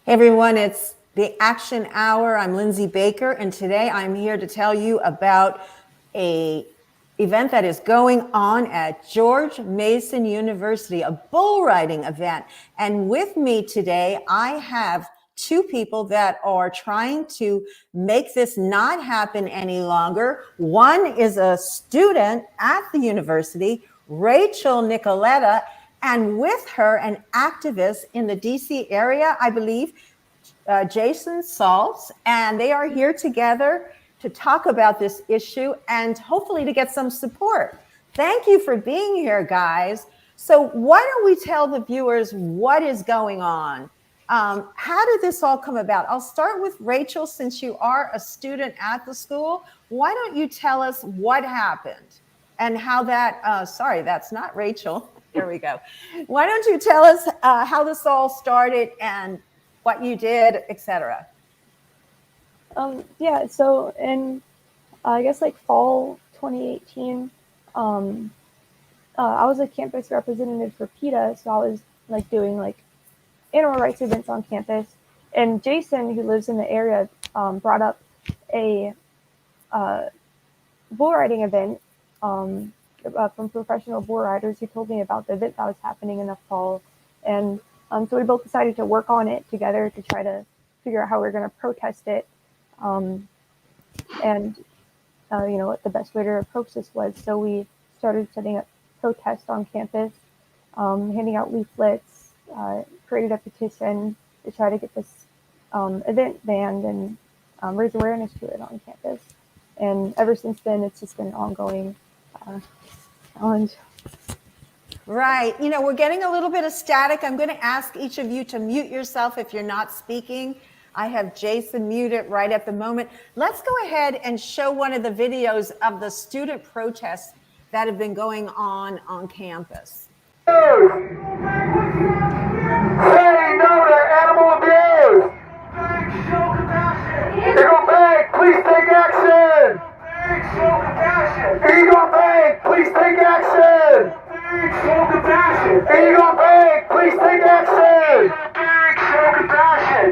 Hey everyone, it's the Action Hour. I'm Lindsay Baker, and today I'm here to tell you about a event that is going on at George Mason University, a bull riding event. And with me today, I have two people that are trying to make this not happen any longer. One is a student at the university, Rachel Nicoletta, and with her, an activist in the DC area, I believe, Jason Saltz, and they are here together to talk about this issue and hopefully to get some support. Thank you for being here, guys. So why don't we tell the viewers what is going on? How did this all come about? I'll start with Rachel, since you are a student at the school. Why don't you tell us what happened and how that, sorry, that's not Rachel. There we go. Why don't you tell us how this all started and what you did, etc. Yeah, so in I guess like fall 2018, I was a campus representative for PETA, so I was like doing like animal rights events on campus. And Jason, who lives in the area, brought up a bull riding event from professional bull riders who told me about the event that was happening in the fall. And so we both decided to work on it together to try to figure out how we are going to protest it. And you know what the best way to approach this was. So we started setting up protests on campus, handing out leaflets, created a petition to try to get this event banned and raise awareness to it on campus. And ever since then, it's just been an ongoing challenge. Right. You know, we're getting a little bit of static. I'm going to ask each of you to mute yourself if you're not speaking. I have Jason muted right at the moment. Let's go ahead and show one of the videos of the student protests that have been going on campus. Say no to animal abuse! Eagle Bank, please take action! Eagle Bank, please take action! Eagle Bank, please take action!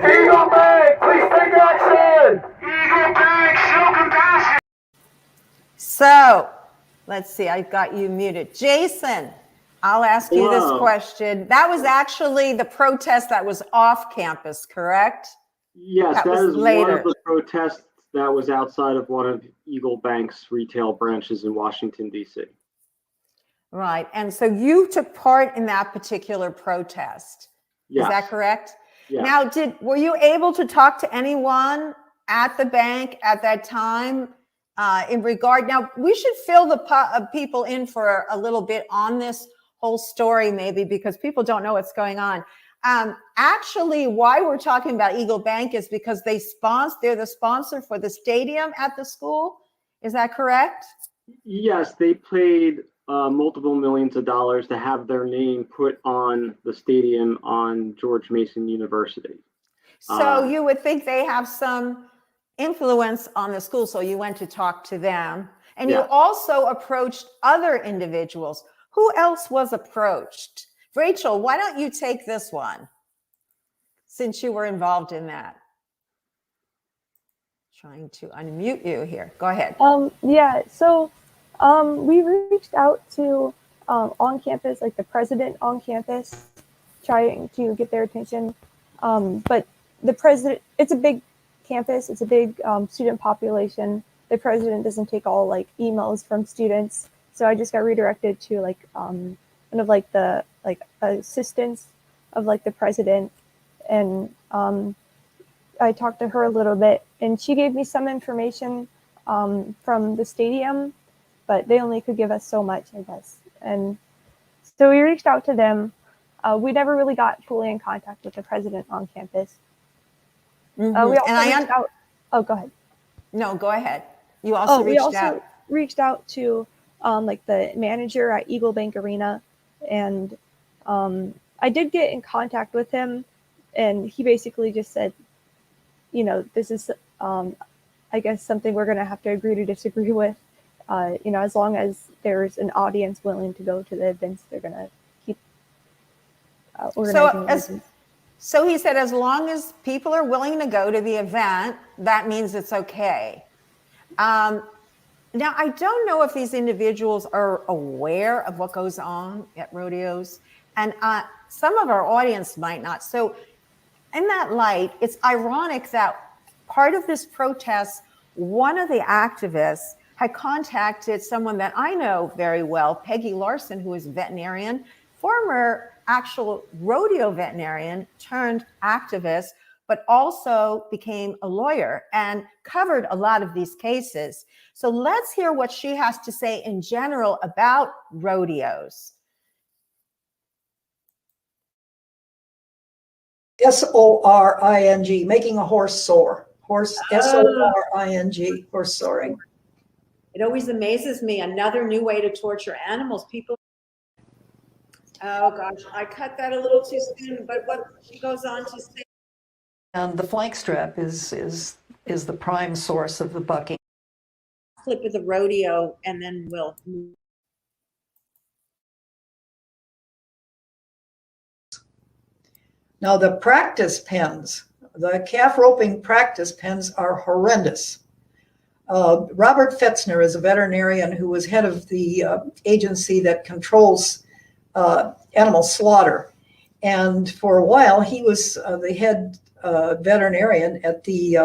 Eagle Bank, please take action! Eagle Bank, show compassion! So, let's see, I've got you muted. Jason, I'll ask you this question. That was actually the protest that was off campus, correct? Yes, that is later. One of the protests that was outside of one of Eagle Bank's retail branches in Washington, D.C. Right. And so you took part in that particular protest. Yes. Is that correct? Yes. Now, were you able to talk to anyone at the bank at that time in regard? Now, we should fill the people in for a little bit on this whole story, maybe, because people don't know what's going on. Actually, why we're talking about Eagle Bank is because they're the sponsor for the stadium at the school. Is that correct? Yes, they paid multiple millions of dollars to have their name put on the stadium on George Mason University. So you would think they have some influence on the school, so you went to talk to them. And Yeah. You also approached other individuals. Who else was approached? Rachel, why don't you take this one, since you were involved in that? Trying to unmute you here. Go ahead. Yeah, so we reached out to on campus, like the president on campus, trying to get their attention. But the president, it's a big campus, it's a big student population. The president doesn't take all like emails from students. So I just got redirected to like one of like the assistants of like the president. And I talked to her a little bit and she gave me some information from the stadium, but they only could give us so much, I guess. And so we reached out to them. We never really got fully in contact with the president on campus. Mm-hmm. We also reached out. Oh, go ahead. No, go ahead. You also reached out to like the manager at Eagle Bank Arena, and I did get in contact with him, and he basically just said, you know, this is I guess something we're going to have to agree to disagree with. You know, as long as there's an audience willing to go to the events, they're going to keep organizing. So he said, as long as people are willing to go to the event, that means it's okay. Now, I don't know if these individuals are aware of what goes on at rodeos, and some of our audience might not. So in that light, it's ironic that part of this protest, one of the activists had contacted someone that I know very well, Peggy Larson, who is a veterinarian, former actual rodeo veterinarian turned activist, but also became a lawyer and covered a lot of these cases. So let's hear what she has to say in general about rodeos. S-O-R-I-N-G, making a horse soar. Horse, S-O-R-I-N-G, horse soaring. It always amazes me, another new way to torture animals. People, oh gosh, I cut that a little too soon, but what she goes on to say. And the flank strap is the prime source of the bucking. Clip of the rodeo, and then we'll move. Now the practice pens, the calf roping practice pens are horrendous. Robert Fetzner is a veterinarian who was head of the agency that controls animal slaughter. And for a while, he was the head veterinarian at the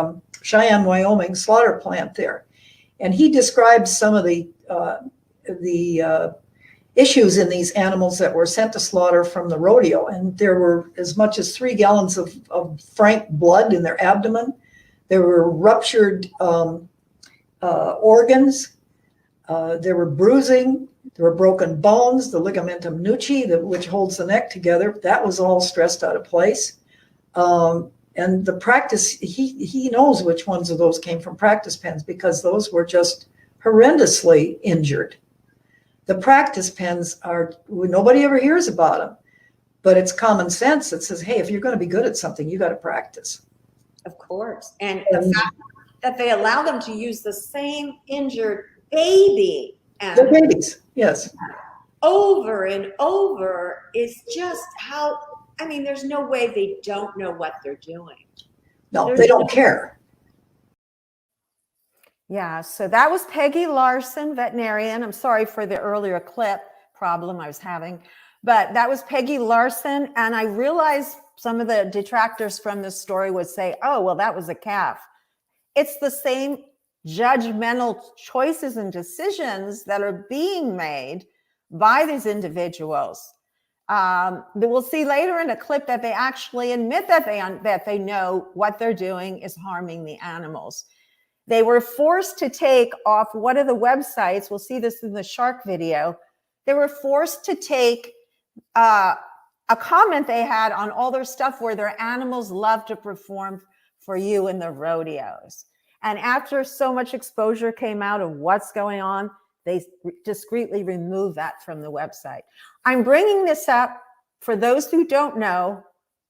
Cheyenne, Wyoming slaughter plant there. And he describes some of the issues in these animals that were sent to slaughter from the rodeo. And there were as much as 3 gallons of frank blood in their abdomen. There were ruptured organs. There were bruising. There were broken bones, the ligamentum nuchae, which holds the neck together. That was all stressed out of place. And the practice, he knows which ones of those came from practice pens because those were just horrendously injured. The practice pens are, nobody ever hears about them, but it's common sense that says, hey, if you're going to be good at something, you got to practice. Of course. And the fact that they allow them to use the same injured baby The babies, yes. over and over is just how, I mean, there's no way they don't know what they're doing. No, they don't care. Yeah, so that was Peggy Larson, veterinarian. I'm sorry for the earlier clip problem I was having, but that was Peggy Larson. And I realized some of the detractors from this story would say, oh, well, that was a calf. It's the same judgmental choices and decisions that are being made by these individuals. We'll see later in a clip that they actually admit that they know what they're doing is harming the animals. They were forced to take off one of the websites. We'll see this in the shark video. They were forced to take a comment they had on all their stuff where their animals love to perform for you in the rodeos. And after so much exposure came out of what's going on, they discreetly removed that from the website. I'm bringing this up for those who don't know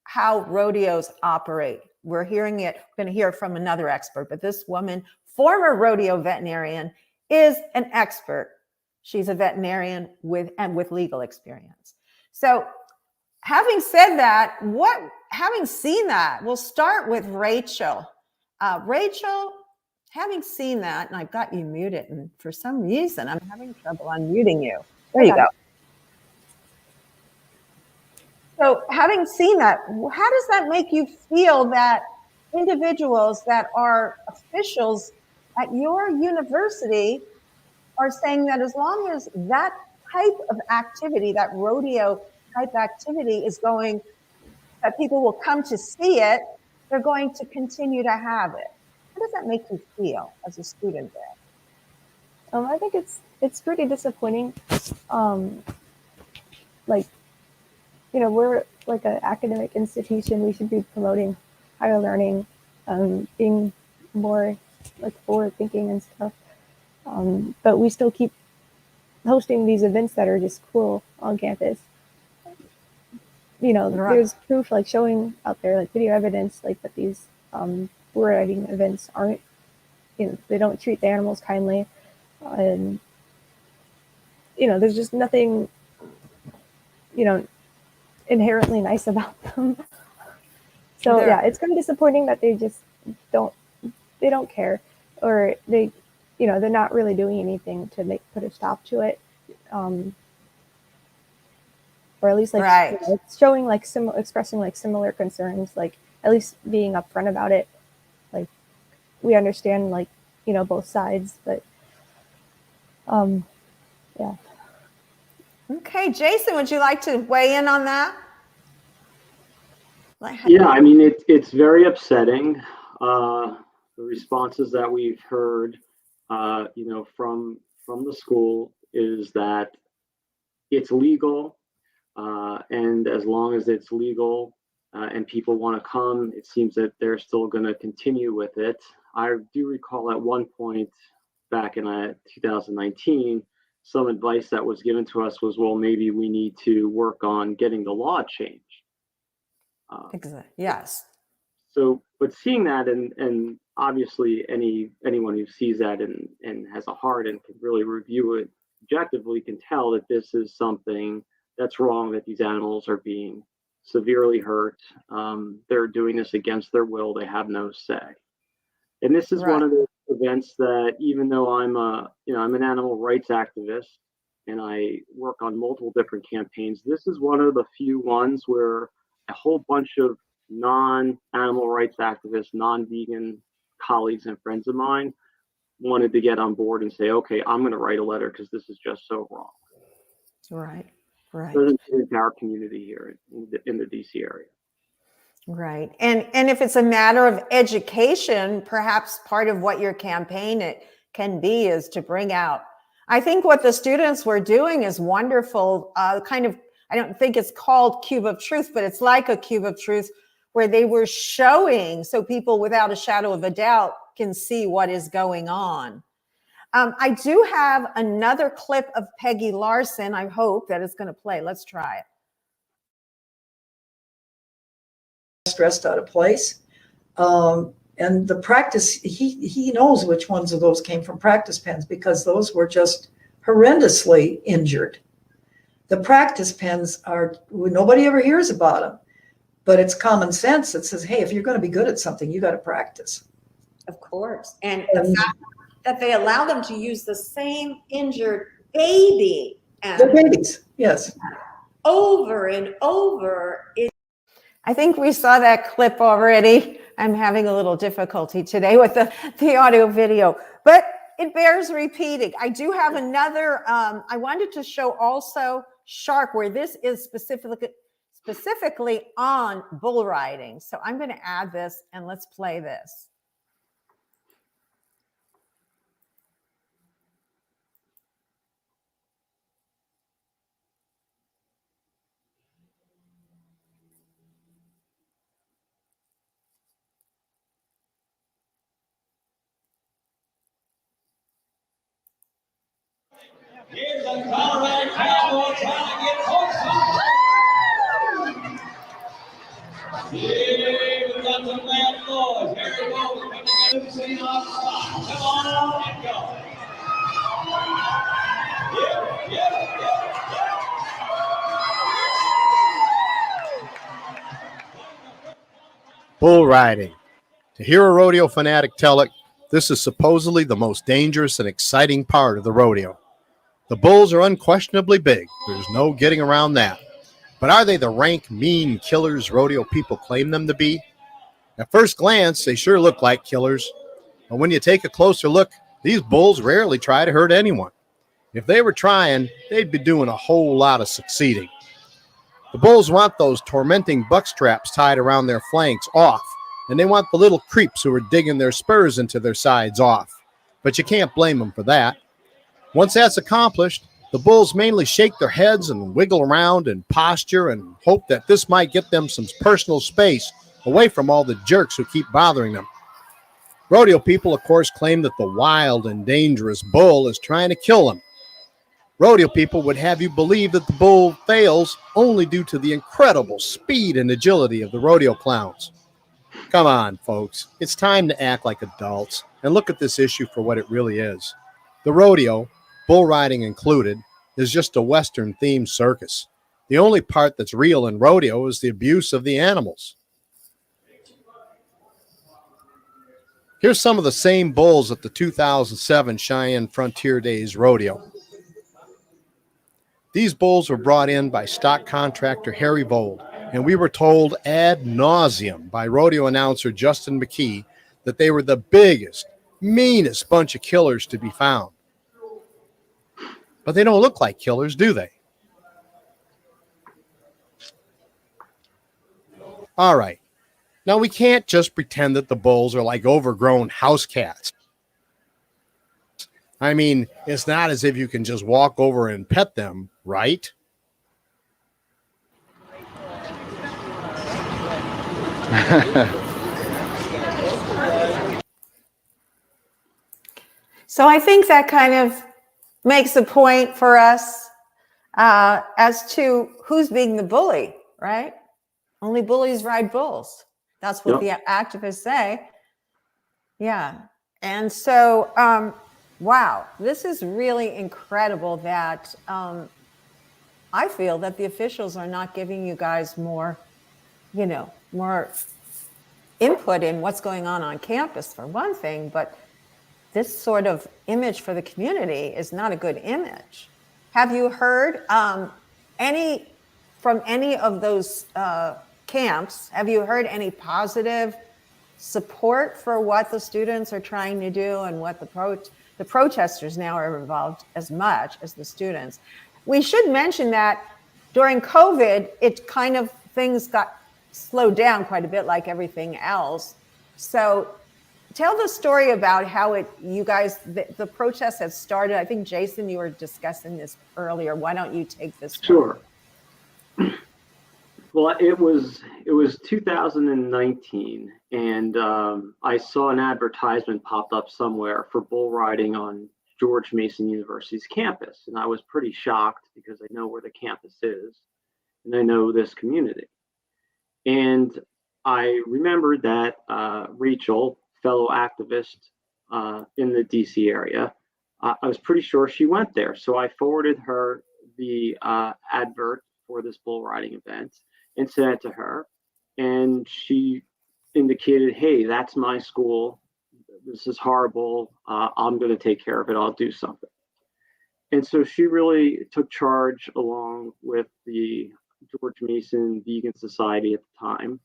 how rodeos operate. We're hearing it, we're going to hear from another expert, but this woman, former rodeo veterinarian, is an expert. She's a veterinarian with legal experience. So having said that, having seen that, we'll start with Rachel. Rachel, having seen that, and I've got you muted, and for some reason, I'm having trouble unmuting you. There you go. So having seen that, how does that make you feel that individuals that are officials at your university are saying that as long as that type of activity, that rodeo type activity is going, that people will come to see it, they're going to continue to have it? How does that make you feel as a student there? I think it's pretty disappointing. Like, you know, we're like an academic institution. We should be promoting higher learning, being more like forward thinking and stuff. But we still keep hosting these events that are just cruel on campus. You know, there's proof like showing out there, like video evidence, like that these bull riding events aren't, you know, they don't treat the animals kindly. And, you know, there's just nothing, you know, inherently nice about them. So There- yeah, it's kind of disappointing that they just don't care, or they, they're not really doing anything to put a stop to it, or at least like Right. it's showing like expressing like similar concerns, like at least being upfront about it. Like we understand like both sides, but yeah. Okay, Jason, would you like to weigh in on that? Yeah, I mean, it's very upsetting. The responses that we've heard, from the school is that it's legal, and as long as it's legal and people want to come, it seems that they're still going to continue with it. I do recall at one point back in 2019, some advice that was given to us was, well, maybe we need to work on getting the law changed. Exactly. Yes. So, but seeing that, and obviously anyone who sees that and has a heart and can really review it objectively can tell that this is something that's wrong, that these animals are being severely hurt. They're doing this against their will. They have no say. And this is one Right. of the events that, even though I'm an animal rights activist and I work on multiple different campaigns, this is one of the few ones where a whole bunch of non-animal rights activists, non-vegan colleagues and friends of mine wanted to get on board and say, okay, I'm going to write a letter because this is just so wrong. Right. Right. It doesn't fit into our community here in the DC area. Right. And if it's a matter of education, perhaps part of what your campaign it can be is to bring out. I think what the students were doing is wonderful. Kind of, I don't think it's called Cube of Truth, but it's like a Cube of Truth where they were showing so people without a shadow of a doubt can see what is going on. I do have another clip of Peggy Larson. I hope that it's going to play. Let's try it. Stressed out of place. And the practice, he knows which ones of those came from practice pens because those were just horrendously injured. The practice pens are, nobody ever hears about them, but it's common sense that says, hey, if you're going to be good at something, you got to practice. Of course. And the fact that they allow them to use the same injured baby They're babies, yes. over and over. I think we saw that clip already. I'm having a little difficulty today with the audio video, but it bears repeating. I do have another, I wanted to show also Shark, where this is specifically on bull riding. So I'm going to add this and let's play this. Here's a Colorado cowboy trying to get home. Yeah, we got some bad boys. Here we go. We're going to get scene on top. Come on and go. Yeah. Bull riding. To hear a rodeo fanatic tell it, this is supposedly the most dangerous and exciting part of the rodeo. The bulls are unquestionably big. There's no getting around that. But are they the rank, mean killers rodeo people claim them to be? At first glance, they sure look like killers. But when you take a closer look, these bulls rarely try to hurt anyone. If they were trying, they'd be doing a whole lot of succeeding. The bulls want those tormenting buck straps tied around their flanks off, and they want the little creeps who are digging their spurs into their sides off. But you can't blame them for that. Once that's accomplished, the bulls mainly shake their heads and wiggle around and posture and hope that this might get them some personal space away from all the jerks who keep bothering them. Rodeo people, of course, claim that the wild and dangerous bull is trying to kill them. Rodeo people would have you believe that the bull fails only due to the incredible speed and agility of the rodeo clowns. Come on, folks. It's time to act like adults and look at this issue for what it really is. The rodeo, bull riding included, is just a Western-themed circus. The only part that's real in rodeo is the abuse of the animals. Here's some of the same bulls at the 2007 Cheyenne Frontier Days Rodeo. These bulls were brought in by stock contractor Harry Vold, and we were told ad nauseum by rodeo announcer Justin McKee that they were the biggest, meanest bunch of killers to be found. But they don't look like killers, do they? All right. Now, we can't just pretend that the bulls are like overgrown house cats. I mean, it's not as if you can just walk over and pet them, right? So I think that kind of makes a point for us as to who's being the bully, right? Only bullies ride bulls. That's what the activists say. Yeah. And so, wow, this is really incredible that I feel that the officials are not giving you guys more, more input in what's going on campus, for one thing, but this sort of image for the community is not a good image. Have you heard from any of those camps, have you heard any positive support for what the students are trying to do and what the protesters now are involved as much as the students? We should mention that during COVID, it kind of, things got slowed down quite a bit like everything else. So tell the story about how you guys, the protests had started. I think, Jason, you were discussing this earlier. Why don't you take this? Sure. Well, it was 2019, and I saw an advertisement popped up somewhere for bull riding on George Mason University's campus, and I was pretty shocked because I know where the campus is, and I know this community. And I remembered that Rachel, fellow activist in the DC area, I was pretty sure she went there. So I forwarded her the advert for this bull riding event and sent it to her. And she indicated, hey, that's my school. This is horrible. I'm going to take care of it. I'll do something. And so she really took charge along with the George Mason Vegan Society at the time,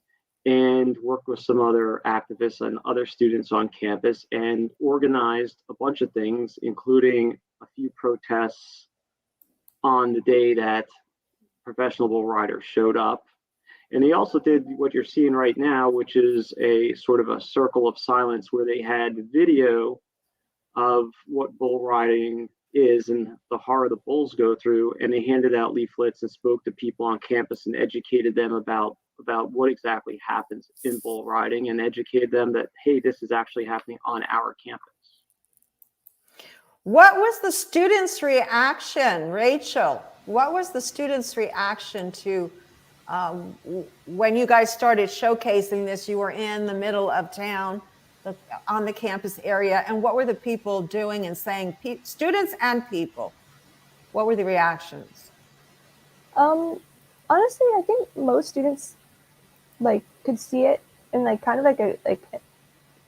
and worked with some other activists and other students on campus and organized a bunch of things, including a few protests on the day that professional bull riders showed up. And they also did what you're seeing right now, which is a sort of a circle of silence where they had video of what bull riding is and the horror the bulls go through. And they handed out leaflets and spoke to people on campus and educated them about what exactly happens in bull riding, and educated them that, hey, this is actually happening on our campus. What was the students' reaction, Rachel? What was the students' reaction to when you guys started showcasing this? You were in the middle of town, on the campus area, and what were the people doing and saying? Students and people, what were the reactions? Honestly, I think most students could see it and kind of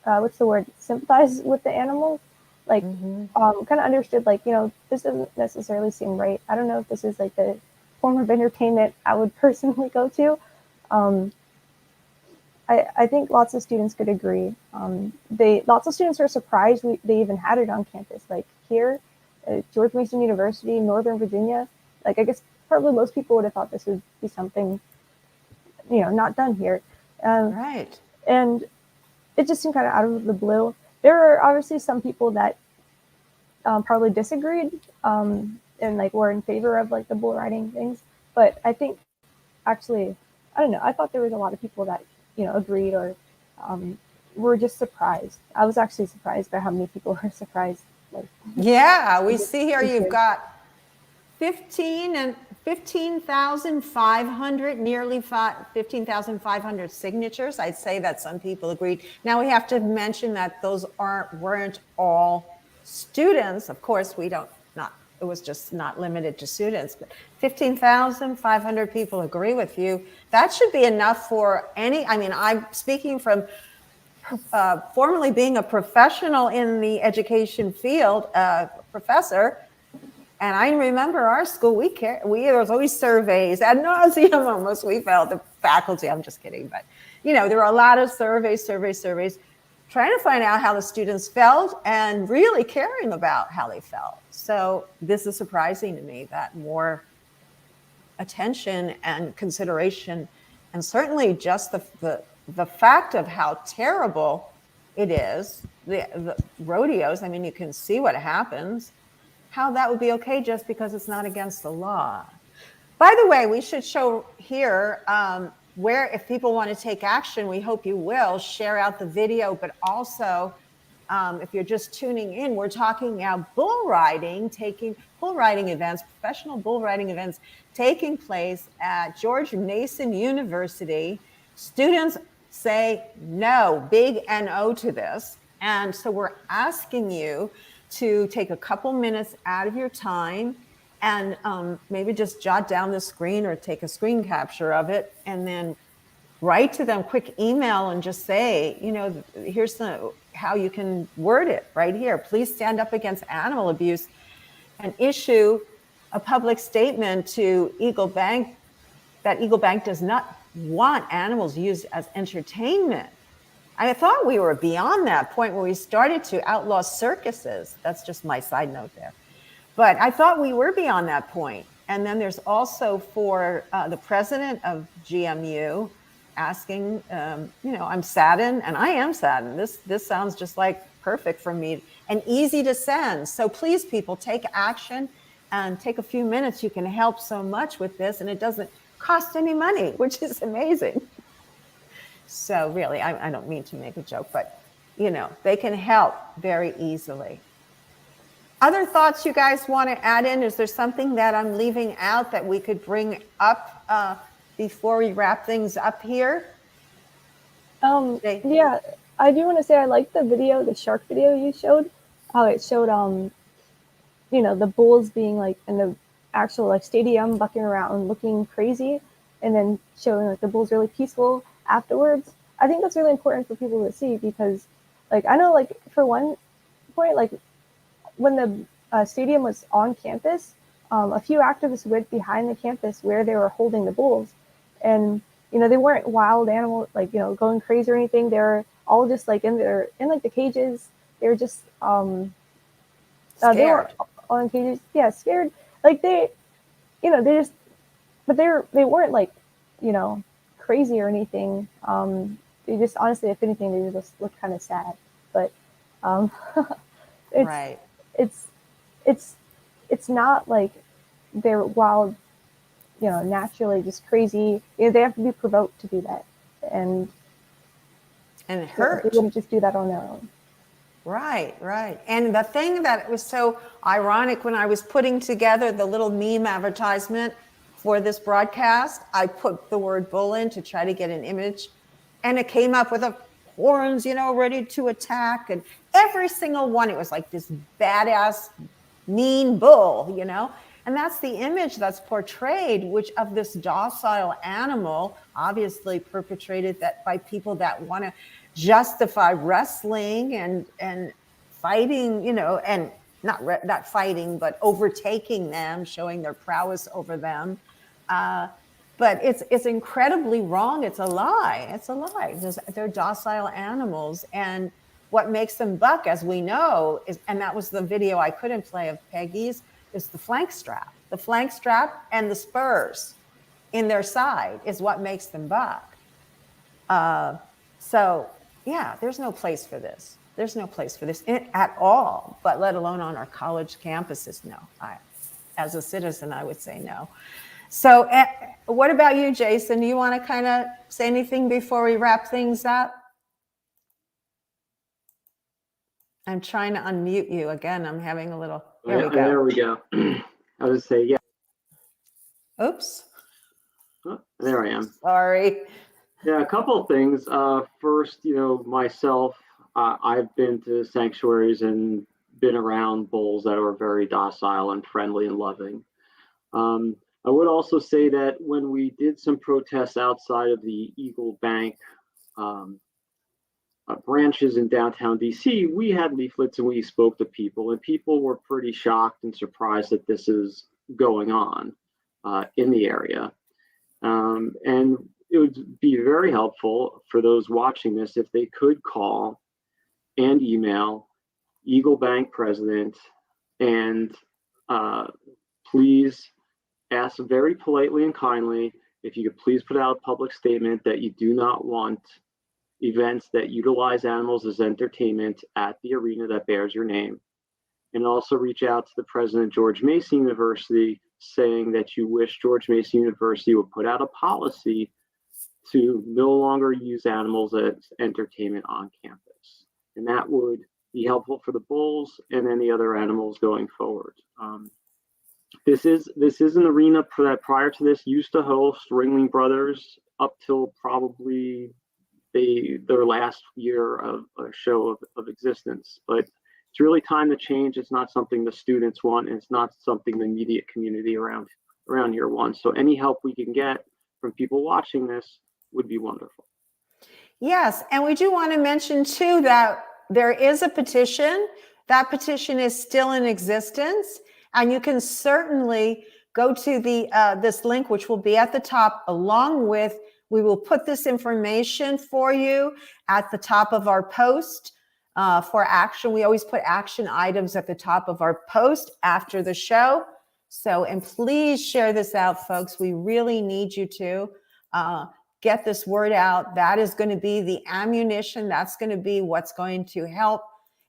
what's the word? Sympathize with the animal. Kind of understood, this doesn't necessarily seem right. I don't know if this is the form of entertainment I would personally go to. I think lots of students could agree. Lots of students are surprised they even had it on campus. Here, George Mason University, Northern Virginia, I guess probably most people would have thought this would be something, not done here. Right. And it just seemed kind of out of the blue. There are obviously some people that probably disagreed and were in favor of the bull riding things. But I think actually, I don't know, I thought there was a lot of people that, agreed or were just surprised. I was actually surprised by how many people were surprised. Yeah, we see here you've got 15,500, nearly 15,500 signatures. I'd say that some people agreed. Now we have to mention that those weren't all students. Of course, it was just not limited to students, but 15,500 people agree with you. That should be enough for I'm speaking from formerly being a professional in the education field, professor, and I remember our school, there was always surveys, ad nauseum almost, we felt, the faculty, I'm just kidding, but there were a lot of surveys, trying to find out how the students felt and really caring about how they felt. So this is surprising to me that more attention and consideration, and certainly just the fact of how terrible it is, the rodeos, I mean, you can see what happens, how that would be okay just because it's not against the law. By the way, we should show here where, if people want to take action, we hope you will share out the video, but also if you're just tuning in, we're talking now bull riding events, professional bull riding events taking place at George Mason University. Students say no, big NO to this. And so we're asking you to take a couple minutes out of your time and maybe just jot down the screen or take a screen capture of it, and then write to them, quick email, and just say, here's how you can word it right here. Please stand up against animal abuse and issue a public statement to Eagle Bank that Eagle Bank does not want animals used as entertainment. I thought we were beyond that point where we started to outlaw circuses. That's just my side note there. But I thought we were beyond that point. And then there's also for the president of GMU asking, I'm saddened, and I am saddened. This sounds just like perfect for me and easy to send. So please, people, take action and take a few minutes. You can help so much with this, and it doesn't cost any money, which is amazing. So really, I don't mean to make a joke, but they can help very easily. Other thoughts you guys want to add in? Is there something that I'm leaving out that we could bring up before we wrap things up here? Yeah, I do want to say I like the video, the shark video you showed, how it showed, the bulls being like in the actual stadium bucking around and looking crazy, and then showing the bulls really peaceful afterwards. I think that's really important for people to see because I know for one point, when the stadium was on campus, a few activists went behind the campus where they were holding the bulls, and they weren't wild animals going crazy or anything. They were all just in the cages. They were just they were on cages, scared. They just, but they weren't crazy or anything. They just, honestly, if anything, they just looked kind of sad. But it's right. It's not like they're wild, naturally just crazy. They have to be provoked to do that, and hurt. They wouldn't just do that on their own. Right. And the thing that was so ironic, when I was putting together the little meme advertisement for this broadcast, I put the word bull in to try to get an image, and it came up with horns, ready to attack, and every single one, it was like this badass, mean bull, and that's the image that's portrayed, which of this docile animal, obviously perpetrated that by people that want to justify wrestling and fighting, and not fighting, but overtaking them, showing their prowess over them. But it's incredibly wrong. It's a lie. They're docile animals, and what makes them buck, as we know, is, and that was the video I couldn't play of Peggy's, is the flank strap. The flank strap and the spurs in their side is what makes them buck. So yeah, there's no place for this. There's no place for this at all, but let alone on our college campuses. No, as a citizen, I would say no. So what about you, Jason? Do you want to kind of say anything before we wrap things up? I'm trying to unmute you again. I'm having a little, there we go. I would say, yeah. Oops. Oh, there I am. Sorry. Yeah, a couple of things. First, myself, I've been to sanctuaries and been around bulls that are very docile and friendly and loving. I would also say that when we did some protests outside of the Eagle Bank branches in downtown DC, we had leaflets and we spoke to people, and people were pretty shocked and surprised that this is going on in the area. And it would be very helpful for those watching this if they could call and email Eagle Bank president and please ask very politely and kindly if you could please put out a public statement that you do not want events that utilize animals as entertainment at the arena that bears your name. And also reach out to the president of George Mason University saying that you wish George Mason University would put out a policy to no longer use animals as entertainment on campus. And that would be helpful for the bulls and any other animals going forward. This is an arena that prior to this used to host Ringling Brothers up till probably their last year of a show of existence. But it's really time to change. It's not something the students want, and it's not something the immediate community around here wants. So any help we can get from people watching this would be wonderful. Yes, and we do want to mention too that there is a petition. That petition is still in existence, and you can certainly go to this link, which will be at the top, along with, we will put this information for you at the top of our post for action. We always put action items at the top of our post after the show. So, and please share this out, folks. We really need you to get this word out. That is going to be the ammunition. That's going to be what's going to help.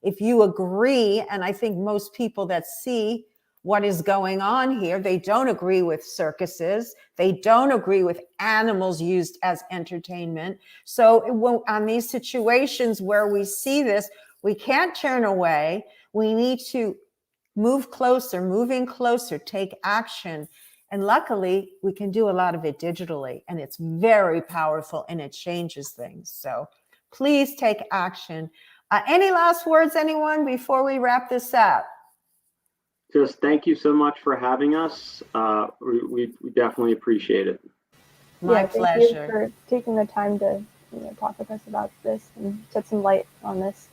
If you agree, and I think most people that see what is going on here, they don't agree with circuses. They don't agree with animals used as entertainment. So on these situations where we see this, we can't turn away. We need to move in closer, take action. And luckily, we can do a lot of it digitally, and it's very powerful and it changes things. So please take action. Any last words, anyone, before we wrap this up? Just thank you so much for having us. We definitely appreciate it. My pleasure. Thank you for taking the time to talk with us about this and shed some light on this.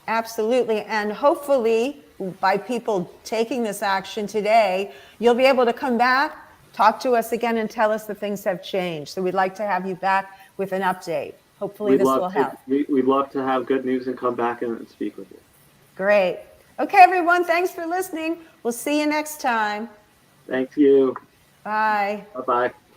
Absolutely. And hopefully by people taking this action today, you'll be able to come back, talk to us again, and tell us that things have changed. So we'd like to have you back with an update. Hopefully this will help. We'd love to have good news and come back and speak with you. Great. Okay, everyone, thanks for listening. We'll see you next time. Thank you. Bye. Bye-bye.